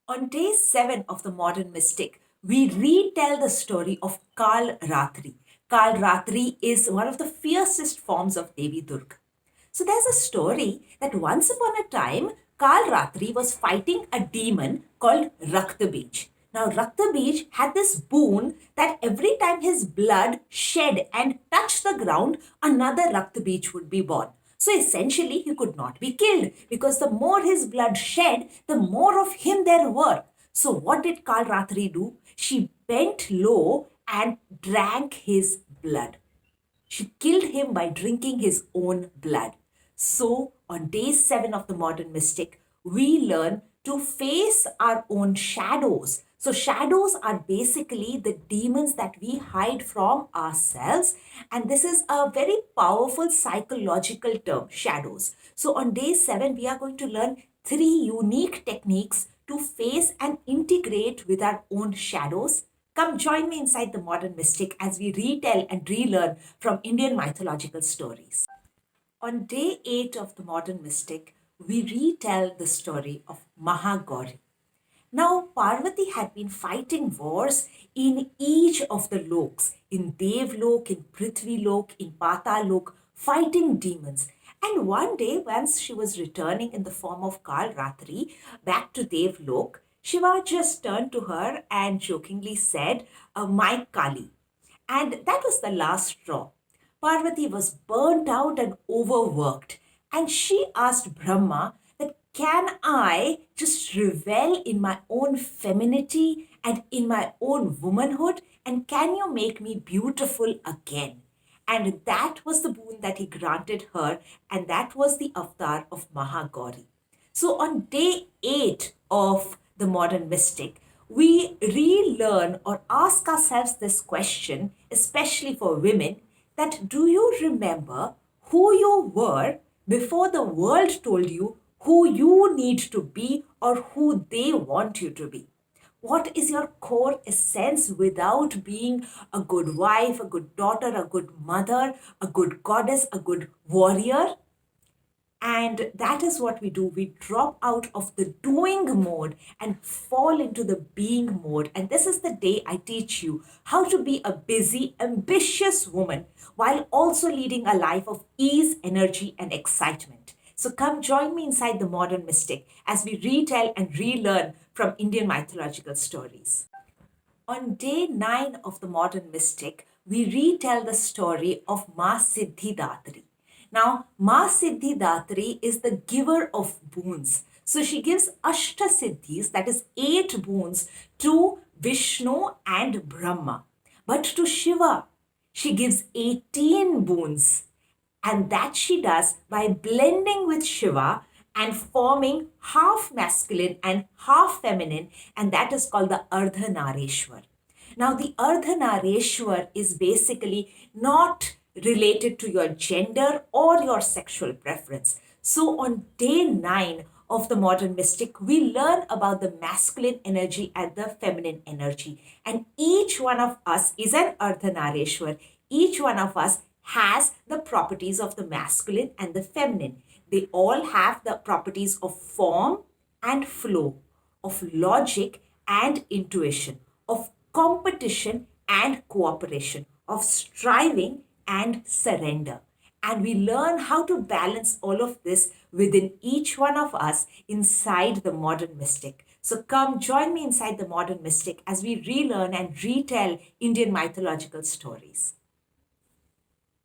On day 7 of the modern mystic, we retell the story of Kaalratri. Kaalratri is one of the fiercest forms of Devi Durga. So there's a story that once upon a time, Kaalratri was fighting a demon called Raktabij. Now, Raktabij had this boon that every time his blood shed and touched the ground, another Raktabij would be born. So essentially, he could not be killed because the more his blood shed, the more of him there were. So what did Kaalratri do? She bent low and drank his blood. She killed him by drinking his own blood. So, on day 7 of the modern mystic, we learn to face our own shadows. So, shadows are basically the demons that we hide from ourselves. And this is a very powerful psychological term, shadows. So, on day 7, we are going to learn 3 unique techniques to face and integrate with our own shadows. Come join me inside the modern mystic as we retell and relearn from Indian mythological stories. On day 8 of the modern mystic, we retell the story of Maha Gauri. Now, Parvati had been fighting wars in each of the loks, in Devlok, in Prithvilok, in Patalok, fighting demons. And one day, once she was returning in the form of Kaalratri back to Devlok, Shiva just turned to her and jokingly said, My Kali. And that was the last straw. Parvati was burnt out and overworked, and she asked Brahma that can I just revel in my own femininity and in my own womanhood, and can you make me beautiful again? And that was the boon that he granted her, and that was the avatar of Maha Gauri. So on day 8 of the modern mystic, we relearn or ask ourselves this question, especially for women, that do you remember who you were before the world told you who you need to be or who they want you to be? What is your core essence without being a good wife, a good daughter, a good mother, a good goddess, a good warrior? And that is what we do. We drop out of the doing mode and fall into the being mode. And this is the day I teach you how to be a busy, ambitious woman while also leading a life of ease, energy, and excitement. So come join me inside the modern mystic as we retell and relearn from Indian mythological stories. On day 9 of the modern mystic, we retell the story of Maa Siddhidatri. Now, Maa Siddhidatri is the giver of boons. So she gives Ashta Siddhis, that is 8 boons, to Vishnu and Brahma. But to Shiva, she gives 18 boons. And that she does by blending with Shiva and forming half masculine and half feminine, and that is called the Ardhanareshwar. Now, the Ardhanareshwar is basically not related to your gender or your sexual preference. So, on day 9 of the modern mystic, we learn about the masculine energy and the feminine energy. And each one of us is an Ardhanareshwar. Each one of us has the properties of the masculine and the feminine. They all have the properties of form and flow, of logic and intuition, of competition and cooperation, of striving and surrender. And we learn how to balance all of this within each one of us inside the modern mystic. So come join me inside the modern mystic as we relearn and retell Indian mythological stories.